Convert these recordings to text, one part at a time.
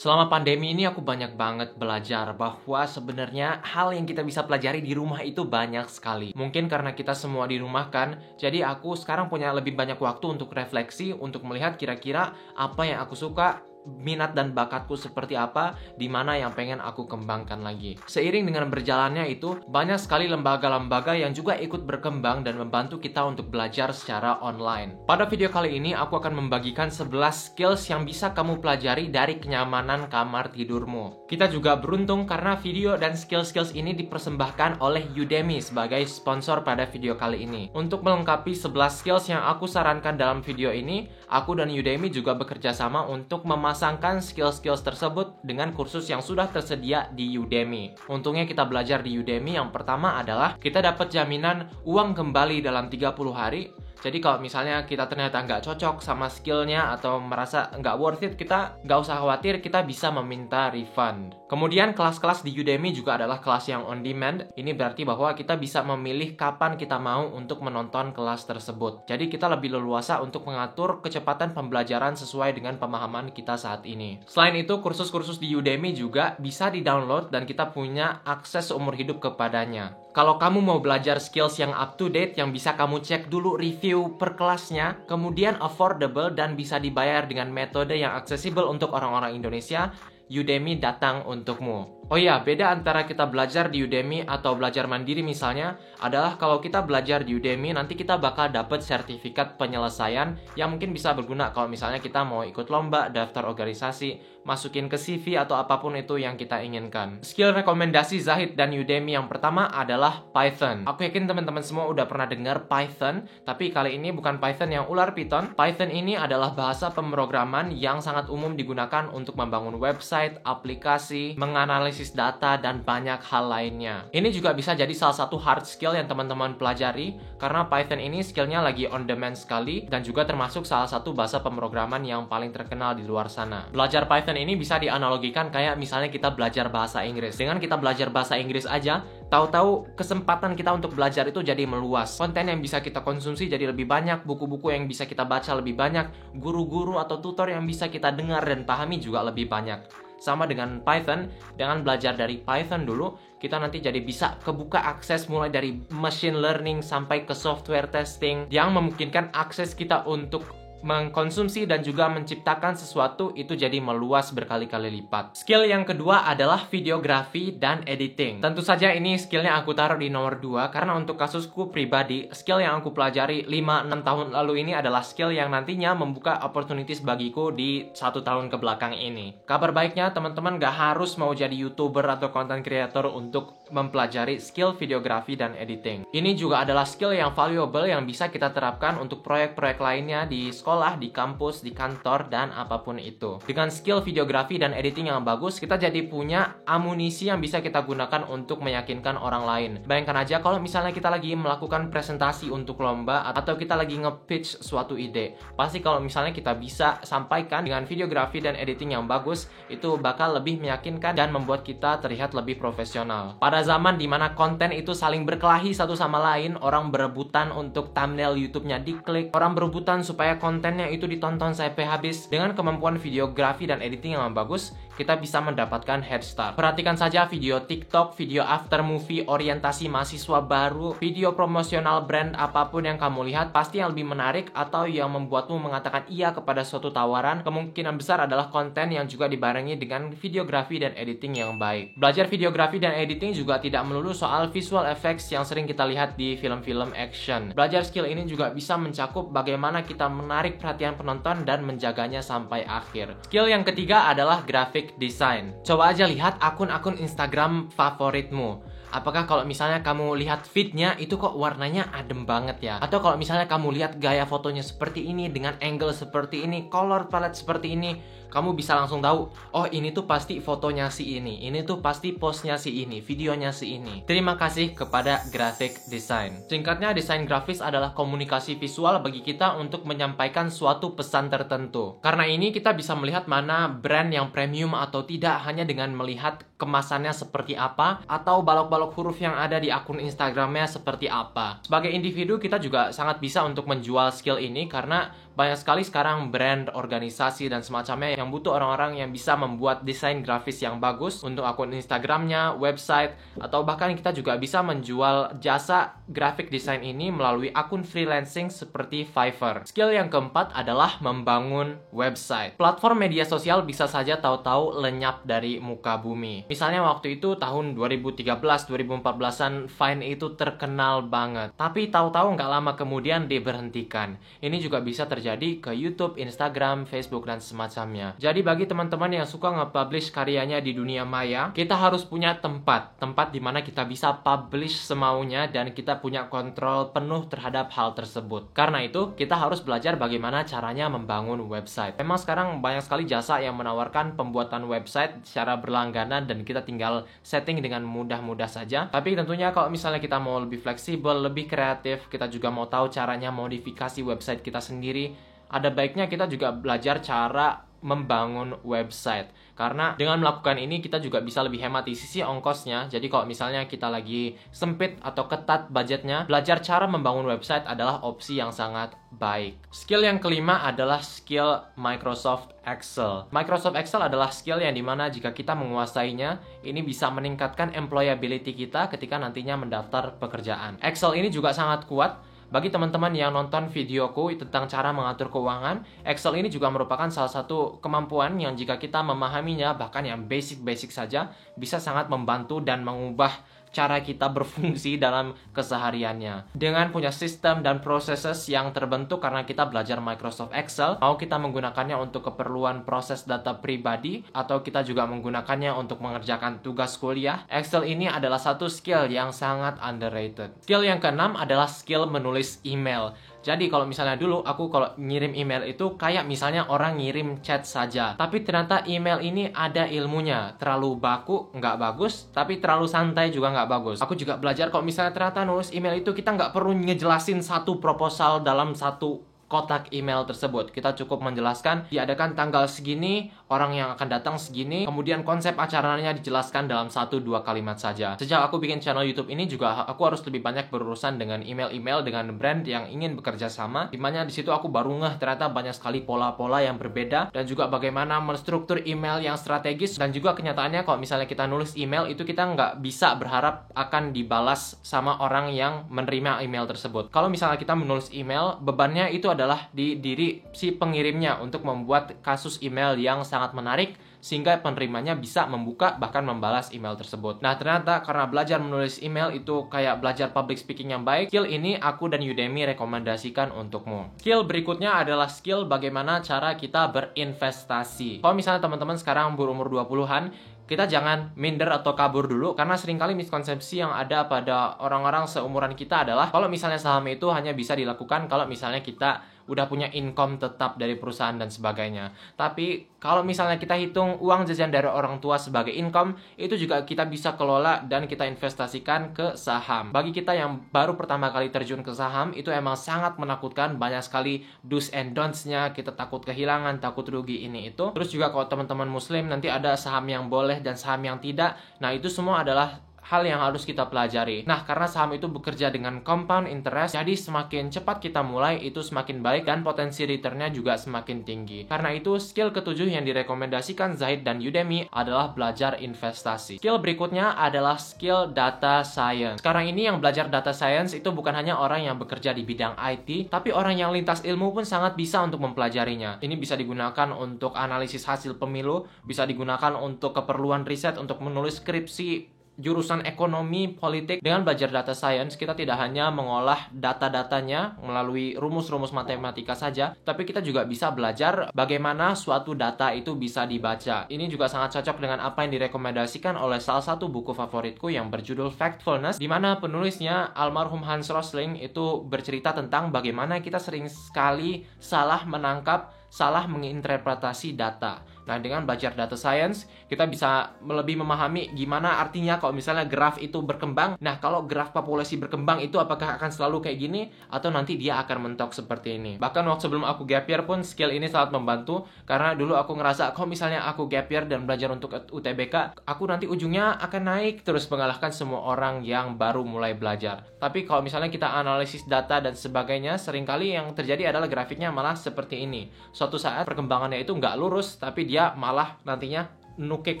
Selama pandemi ini aku banyak banget belajar bahwa sebenarnya hal yang kita bisa pelajari di rumah itu banyak sekali. Mungkin karena kita semua di rumah kan, jadi aku sekarang punya lebih banyak waktu untuk refleksi, untuk melihat kira-kira apa yang aku suka, minat dan bakatku seperti apa, di mana yang pengen aku kembangkan lagi. Seiring dengan berjalannya itu, banyak sekali lembaga-lembaga yang juga ikut berkembang dan membantu kita untuk belajar secara online. Pada video kali ini, aku akan membagikan 11 skills yang bisa kamu pelajari dari kenyamanan kamar tidurmu. Kita juga beruntung karena video dan skills-skills ini dipersembahkan oleh Udemy sebagai sponsor pada video kali ini. Untuk melengkapi 11 skills yang aku sarankan dalam video ini, aku dan Udemy juga bekerja sama untuk memasangkan skills-skills tersebut dengan kursus yang sudah tersedia di Udemy. Untungnya kita belajar di Udemy, yang pertama adalah kita dapat jaminan uang kembali dalam 30 hari. Jadi kalau misalnya kita ternyata nggak cocok sama skillnya atau merasa nggak worth it, kita nggak usah khawatir, kita bisa meminta refund. Kemudian kelas-kelas di Udemy juga adalah kelas yang on demand. Ini berarti bahwa kita bisa memilih kapan kita mau untuk menonton kelas tersebut. Jadi kita lebih leluasa untuk mengatur kecepatan pembelajaran sesuai dengan pemahaman kita saat ini. Selain itu, kursus-kursus di Udemy juga bisa di-download dan kita punya akses seumur hidup kepadanya. Kalau kamu mau belajar skills yang up to date, yang bisa kamu cek dulu review per kelasnya, kemudian affordable dan bisa dibayar dengan metode yang aksesibel untuk orang-orang Indonesia, Udemy datang untukmu. Oh iya, beda antara kita belajar di Udemy atau belajar mandiri misalnya, adalah kalau kita belajar di Udemy, nanti kita bakal dapat sertifikat penyelesaian yang mungkin bisa berguna kalau misalnya kita mau ikut lomba, daftar organisasi, masukin ke CV atau apapun itu yang kita inginkan. Skill rekomendasi Zahid dan Udemy yang pertama adalah Python. Aku yakin teman-teman semua udah pernah dengar Python, tapi kali ini bukan Python yang ular piton. Python ini adalah bahasa pemrograman yang sangat umum digunakan untuk membangun website, aplikasi, menganalisis data, dan banyak hal lainnya. Ini juga bisa jadi salah satu hard skill yang teman-teman pelajari, karena Python ini skillnya lagi on demand sekali, dan juga termasuk salah satu bahasa pemrograman yang paling terkenal di luar sana. Belajar Python ini bisa dianalogikan kayak misalnya kita belajar bahasa Inggris. Dengan kita belajar bahasa Inggris aja, tahu-tahu kesempatan kita untuk belajar itu jadi meluas. Konten yang bisa kita konsumsi jadi lebih banyak, buku-buku yang bisa kita baca lebih banyak, guru-guru atau tutor yang bisa kita dengar dan pahami juga lebih banyak. Sama dengan Python, dengan belajar dari Python dulu, kita nanti jadi bisa kebuka akses mulai dari machine learning sampai ke software testing yang memungkinkan akses kita untuk mengkonsumsi dan juga menciptakan sesuatu itu jadi meluas berkali-kali lipat. Skill yang kedua adalah videografi dan editing. Tentu saja ini skillnya aku taruh di nomor 2 karena untuk kasusku pribadi, skill yang aku pelajari 5-6 tahun lalu ini adalah skill yang nantinya membuka opportunities bagiku di 1 tahun ke belakang ini. Kabar baiknya, teman-teman gak harus mau jadi YouTuber atau content creator untuk mempelajari skill videografi dan editing. Ini juga adalah skill yang valuable yang bisa kita terapkan untuk proyek-proyek lainnya di sekolah, di kampus, di kantor, dan apapun itu. Dengan skill videografi dan editing yang bagus, kita jadi punya amunisi yang bisa kita gunakan untuk meyakinkan orang lain. Bayangkan aja kalau misalnya kita lagi melakukan presentasi untuk lomba atau kita lagi nge-pitch suatu ide. Pasti kalau misalnya kita bisa sampaikan dengan videografi dan editing yang bagus, itu bakal lebih meyakinkan dan membuat kita terlihat lebih profesional. Pada zaman dimana konten itu saling berkelahi satu sama lain, orang berebutan untuk thumbnail YouTube-nya diklik, orang berebutan supaya kontennya itu ditonton sampai habis. Dengan kemampuan videografi dan editing yang bagus, kita bisa mendapatkan head start. Perhatikan saja video TikTok, video after movie, orientasi mahasiswa baru, video promosional brand apapun yang kamu lihat, pasti yang lebih menarik atau yang membuatmu mengatakan iya kepada suatu tawaran, kemungkinan besar adalah konten yang juga dibarengi dengan videografi dan editing yang baik. Belajar videografi dan editing juga tidak melulu soal visual effects yang sering kita lihat di film-film action. Belajar skill ini juga bisa mencakup bagaimana kita menarik perhatian penonton dan menjaganya sampai akhir. Skill yang ketiga adalah graphic design. Coba aja lihat akun-akun Instagram favoritmu. Apakah kalau misalnya kamu lihat feed-nya itu kok warnanya adem banget ya? Atau kalau misalnya kamu lihat gaya fotonya seperti ini, dengan angle seperti ini, color palette seperti ini, kamu bisa langsung tahu, oh ini tuh pasti fotonya si ini tuh pasti postnya si ini, videonya si ini. Terima kasih kepada graphic design. Singkatnya, desain grafis adalah komunikasi visual bagi kita untuk menyampaikan suatu pesan tertentu. Karena ini kita bisa melihat mana brand yang premium atau tidak hanya dengan melihat kemasannya seperti apa atau balok-balok huruf yang ada di akun Instagramnya seperti apa. Sebagai individu kita juga sangat bisa untuk menjual skill ini karena banyak sekali sekarang brand, organisasi, dan semacamnya yang butuh orang-orang yang bisa membuat desain grafis yang bagus untuk akun Instagramnya, website, atau bahkan kita juga bisa menjual jasa graphic design ini melalui akun freelancing seperti Fiverr. Skill yang keempat adalah membangun website. Platform media sosial bisa saja tahu-tahu lenyap dari muka bumi. Misalnya waktu itu tahun 2013-2014an Vine itu terkenal banget. Tapi tahu-tahu nggak lama kemudian diberhentikan. Ini juga bisa terjadi ke YouTube, Instagram, Facebook, dan semacamnya. Jadi bagi teman-teman yang suka nge-publish karyanya di dunia maya, kita harus punya tempat di mana kita bisa publish semaunya dan kita punya kontrol penuh terhadap hal tersebut. Karena itu, kita harus belajar bagaimana caranya membangun website. Memang sekarang banyak sekali jasa yang menawarkan pembuatan website secara berlangganan dan kita tinggal setting dengan mudah-mudah saja. Tapi tentunya kalau misalnya kita mau lebih fleksibel, lebih kreatif, kita juga mau tahu caranya modifikasi website kita sendiri, ada baiknya kita juga belajar cara membangun website. Karena dengan melakukan ini kita juga bisa lebih hemat di sisi ongkosnya. Jadi kalau misalnya kita lagi sempit atau ketat budgetnya, belajar cara membangun website adalah opsi yang sangat baik. Skill yang kelima adalah skill Microsoft Excel. Microsoft Excel adalah skill yang dimana jika kita menguasainya, ini bisa meningkatkan employability kita ketika nantinya mendaftar pekerjaan. Excel ini juga sangat kuat. Bagi teman-teman yang nonton videoku tentang cara mengatur keuangan, Excel ini juga merupakan salah satu kemampuan yang jika kita memahaminya, bahkan yang basic-basic saja, bisa sangat membantu dan mengubah cara kita berfungsi dalam kesehariannya. Dengan punya sistem dan processes yang terbentuk karena kita belajar Microsoft Excel, mau kita menggunakannya untuk keperluan proses data pribadi, atau kita juga menggunakannya untuk mengerjakan tugas kuliah, Excel ini adalah satu skill yang sangat underrated. Skill yang keenam adalah skill menulis email. Jadi kalau misalnya dulu aku kalau ngirim email itu kayak misalnya orang ngirim chat saja. Tapi ternyata email ini ada ilmunya. Terlalu baku nggak bagus, tapi terlalu santai juga nggak bagus. Aku juga belajar kalau misalnya ternyata nulis email itu kita nggak perlu ngejelasin satu proposal dalam satu kotak email tersebut. Kita cukup menjelaskan diadakan tanggal segini, orang yang akan datang segini, kemudian konsep acaranya dijelaskan dalam 1-2 kalimat saja. Sejak aku bikin channel YouTube ini juga aku harus lebih banyak berurusan dengan email-email dengan brand yang ingin bekerja sama, dimana di situ aku baru ngeh ternyata banyak sekali pola-pola yang berbeda dan juga bagaimana menstruktur email yang strategis. Dan juga kenyataannya kalau misalnya kita nulis email itu kita nggak bisa berharap akan dibalas sama orang yang menerima email tersebut. Kalau misalnya kita menulis email, bebannya itu adalah di diri si pengirimnya untuk membuat kasus email yang sangat menarik sehingga penerimanya bisa membuka bahkan membalas email tersebut. Nah ternyata karena belajar menulis email itu kayak belajar public speaking yang baik, skill ini aku dan Udemy rekomendasikan untukmu. Skill berikutnya adalah skill bagaimana cara kita berinvestasi. Kalau misalnya teman-teman sekarang berumur 20-an, kita jangan minder atau kabur dulu, karena seringkali miskonsepsi yang ada pada orang-orang seumuran kita adalah kalau misalnya saham itu hanya bisa dilakukan kalau misalnya kita udah punya income tetap dari perusahaan dan sebagainya. Tapi kalau misalnya kita hitung uang jajan dari orang tua sebagai income, itu juga kita bisa kelola dan kita investasikan ke saham. Bagi kita yang baru pertama kali terjun ke saham, itu emang sangat menakutkan, banyak sekali do's and don'ts-nya, kita takut kehilangan, takut rugi ini itu. Terus juga kalau teman-teman muslim nanti ada saham yang boleh dan saham yang tidak. Nah itu semua adalah hal yang harus kita pelajari. Nah, karena saham itu bekerja dengan compound interest, jadi semakin cepat kita mulai, itu semakin baik dan potensi returnnya juga semakin tinggi. Karena itu, skill ketujuh yang direkomendasikan Zahid dan Udemy adalah belajar investasi. Skill berikutnya adalah skill data science. Sekarang ini yang belajar data science itu bukan hanya orang yang bekerja di bidang IT, tapi orang yang lintas ilmu pun sangat bisa untuk mempelajarinya. Ini bisa digunakan untuk analisis hasil pemilu, bisa digunakan untuk keperluan riset, untuk menulis skripsi jurusan ekonomi, politik. Dengan belajar data science, kita tidak hanya mengolah data-datanya melalui rumus-rumus matematika saja, tapi kita juga bisa belajar bagaimana suatu data itu bisa dibaca. Ini juga sangat cocok dengan apa yang direkomendasikan oleh salah satu buku favoritku yang berjudul Factfulness, di mana penulisnya almarhum Hans Rosling itu bercerita tentang bagaimana kita sering sekali salah menangkap, salah menginterpretasi data. Nah, dengan belajar data science, kita bisa lebih memahami gimana artinya kalau misalnya graf itu berkembang. Nah, kalau graf populasi berkembang itu apakah akan selalu kayak gini atau nanti dia akan mentok seperti ini. Bahkan waktu sebelum aku gap year pun skill ini sangat membantu, karena dulu aku ngerasa kalau misalnya aku gap year dan belajar untuk UTBK, aku nanti ujungnya akan naik terus mengalahkan semua orang yang baru mulai belajar. Tapi kalau misalnya kita analisis data dan sebagainya, seringkali yang terjadi adalah grafiknya malah seperti ini. Suatu saat perkembangannya itu nggak lurus, tapi dia malah nantinya nukik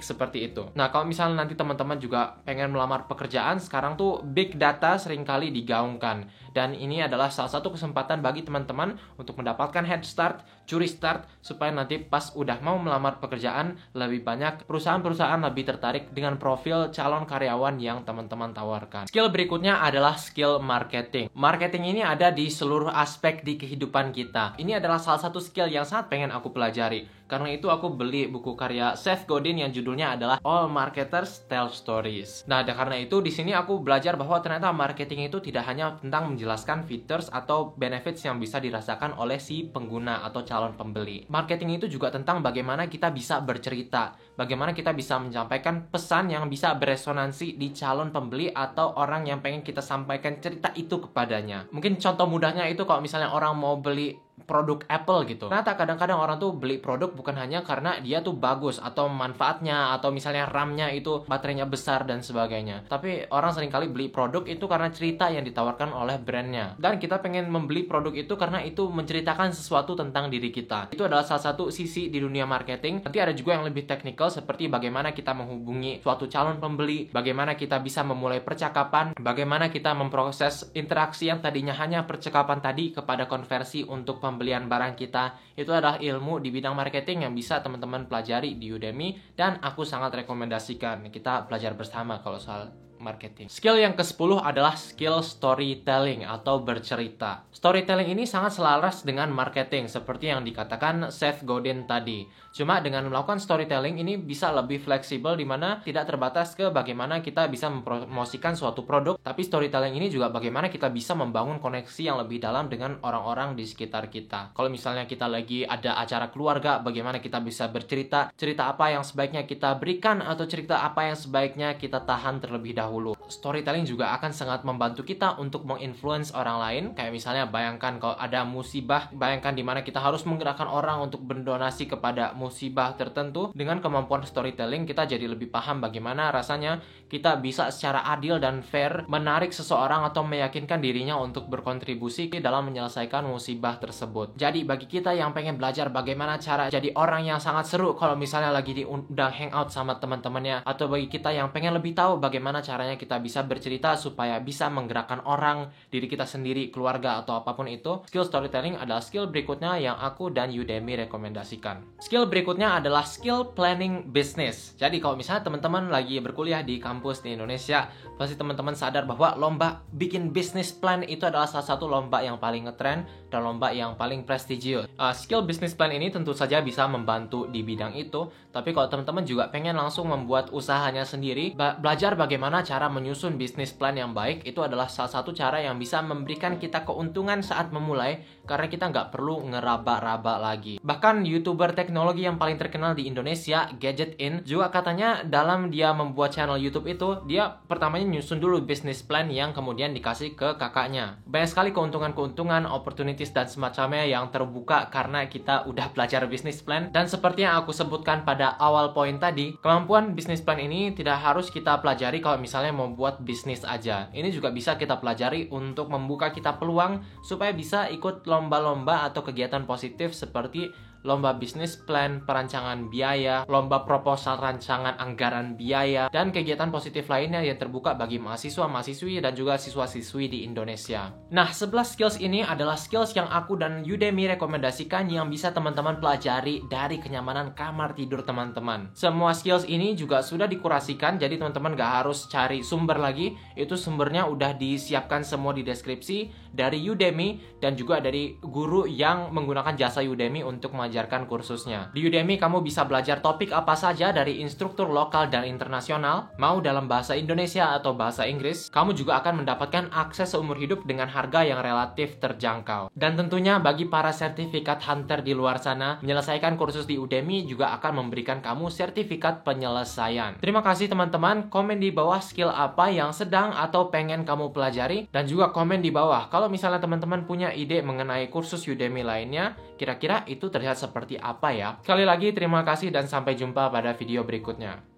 seperti itu. Nah, kalau misalnya nanti teman-teman juga pengen melamar pekerjaan, sekarang tuh big data seringkali digaungkan. Dan ini adalah salah satu kesempatan bagi teman-teman untuk mendapatkan head start, curi start, supaya nanti pas udah mau melamar pekerjaan, lebih banyak perusahaan-perusahaan lebih tertarik dengan profil calon karyawan yang teman-teman tawarkan. Skill berikutnya adalah skill marketing. Marketing ini ada di seluruh aspek di kehidupan kita. Ini adalah salah satu skill yang sangat pengen aku pelajari. Karena itu aku beli buku karya Seth Godin yang judulnya adalah All Marketers Tell Stories. Nah, karena itu di sini aku belajar bahwa ternyata marketing itu tidak hanya tentang menjelaskan features atau benefits yang bisa dirasakan oleh si pengguna atau calon pembeli. Marketing itu juga tentang bagaimana kita bisa bercerita, bagaimana kita bisa menyampaikan pesan yang bisa beresonansi di calon pembeli atau orang yang pengen kita sampaikan cerita itu kepadanya. Mungkin contoh mudahnya itu kalau misalnya orang mau beli produk Apple gitu. Ternyata kadang-kadang orang tuh beli produk bukan hanya karena dia tuh bagus atau manfaatnya atau misalnya RAM-nya itu baterainya besar dan sebagainya. Tapi orang seringkali beli produk itu karena cerita yang ditawarkan oleh brandnya. Dan kita pengen membeli produk itu karena itu menceritakan sesuatu tentang diri kita. Itu adalah salah satu sisi di dunia marketing. Nanti ada juga yang lebih teknikal seperti bagaimana kita menghubungi suatu calon pembeli, bagaimana kita bisa memulai percakapan, bagaimana kita memproses interaksi yang tadinya hanya percakapan tadi kepada konversi untuk pembelian barang kita. Itu adalah ilmu di bidang marketing yang bisa teman-teman pelajari di Udemy, dan aku sangat rekomendasikan kita belajar bersama kalau soal marketing. Skill yang ke-10 adalah skill storytelling atau bercerita. Storytelling ini sangat selaras dengan marketing seperti yang dikatakan Seth Godin tadi. Cuma dengan melakukan storytelling ini bisa lebih fleksibel, di mana tidak terbatas ke bagaimana kita bisa mempromosikan suatu produk, tapi storytelling ini juga bagaimana kita bisa membangun koneksi yang lebih dalam dengan orang-orang di sekitar kita. Kalau misalnya kita lagi ada acara keluarga, bagaimana kita bisa bercerita, cerita apa yang sebaiknya kita berikan atau cerita apa yang sebaiknya kita tahan terlebih dahulu. Storytelling juga akan sangat membantu kita untuk menginfluence orang lain. Kayak misalnya bayangkan kalau ada musibah, bayangkan dimana kita harus menggerakkan orang untuk berdonasi kepada musibah tertentu. Dengan kemampuan storytelling kita jadi lebih paham bagaimana rasanya kita bisa secara adil dan fair menarik seseorang atau meyakinkan dirinya untuk berkontribusi dalam menyelesaikan musibah tersebut. Jadi bagi kita yang pengen belajar bagaimana cara jadi orang yang sangat seru kalau misalnya lagi diundang hangout sama teman-temannya, atau bagi kita yang pengen lebih tahu bagaimana caranya kita bisa bercerita supaya bisa menggerakkan orang, diri kita sendiri, keluarga, atau apapun itu, skill storytelling adalah skill berikutnya yang aku dan Udemy rekomendasikan. Skill berikutnya adalah skill planning business. Jadi kalau misalnya teman-teman lagi berkuliah di kampus di Indonesia, pasti teman-teman sadar bahwa lomba bikin business plan itu adalah salah satu lomba yang paling ngetren dan lomba yang paling prestigious. Skill business plan ini tentu saja bisa membantu di bidang itu, tapi kalau teman-teman juga pengen langsung membuat usahanya sendiri, belajar bagaimana cara menyusun bisnis plan yang baik, itu adalah salah satu cara yang bisa memberikan kita keuntungan saat memulai, karena kita nggak perlu ngeraba-raba lagi. Bahkan YouTuber teknologi yang paling terkenal di Indonesia, GadgetIn, juga katanya dalam dia membuat channel YouTube itu, dia pertamanya nyusun dulu bisnis plan yang kemudian dikasih ke kakaknya. Banyak sekali keuntungan-keuntungan, opportunities dan semacamnya yang terbuka karena kita udah belajar bisnis plan. Dan seperti yang aku sebutkan pada awal poin tadi, kemampuan bisnis plan ini tidak harus kita pelajari kalau misalnya mau buat bisnis aja. Ini juga bisa kita pelajari untuk membuka kita peluang supaya bisa ikut lomba-lomba atau kegiatan positif seperti lomba bisnis plan, perancangan biaya, lomba proposal rancangan anggaran biaya, dan kegiatan positif lainnya yang terbuka bagi mahasiswa-mahasiswi dan juga siswa-siswi di Indonesia. Nah, 11 skills ini adalah skills yang aku dan Udemy rekomendasikan yang bisa teman-teman pelajari dari kenyamanan kamar tidur teman-teman. Semua skills ini juga sudah dikurasikan, jadi teman-teman gak harus cari sumber lagi. Itu sumbernya udah disiapkan semua di deskripsi dari Udemy dan juga dari guru yang menggunakan jasa Udemy untuk mengajar mengajarkan kursusnya. Di Udemy kamu bisa belajar topik apa saja dari instruktur lokal dan internasional, mau dalam bahasa Indonesia atau bahasa Inggris. Kamu juga akan mendapatkan akses seumur hidup dengan harga yang relatif terjangkau. Dan tentunya bagi para sertifikat hunter di luar sana, menyelesaikan kursus di Udemy juga akan memberikan kamu sertifikat penyelesaian. Terima kasih teman-teman, komen di bawah skill apa yang sedang atau pengen kamu pelajari, dan juga komen di bawah kalau misalnya teman-teman punya ide mengenai kursus Udemy lainnya, kira-kira itu terlihat seperti apa ya. Sekali lagi terima kasih dan sampai jumpa pada video berikutnya.